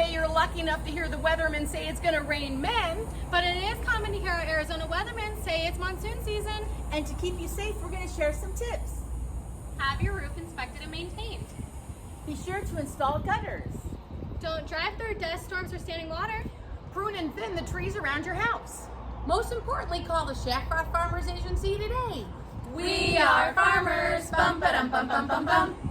Someday you're lucky enough to hear the weatherman say it's going to rain men. But it is common to hear our Arizona weathermen say it's monsoon season. And to keep you safe, we're going to share some tips. Have your roof inspected and maintained. Be sure to install gutters. Don't drive through dust storms or standing water. Prune and thin the trees around your house. Most importantly, call the Schaffroth Farmers Agency today. We are farmers. Bum ba dum bum bum bum bum.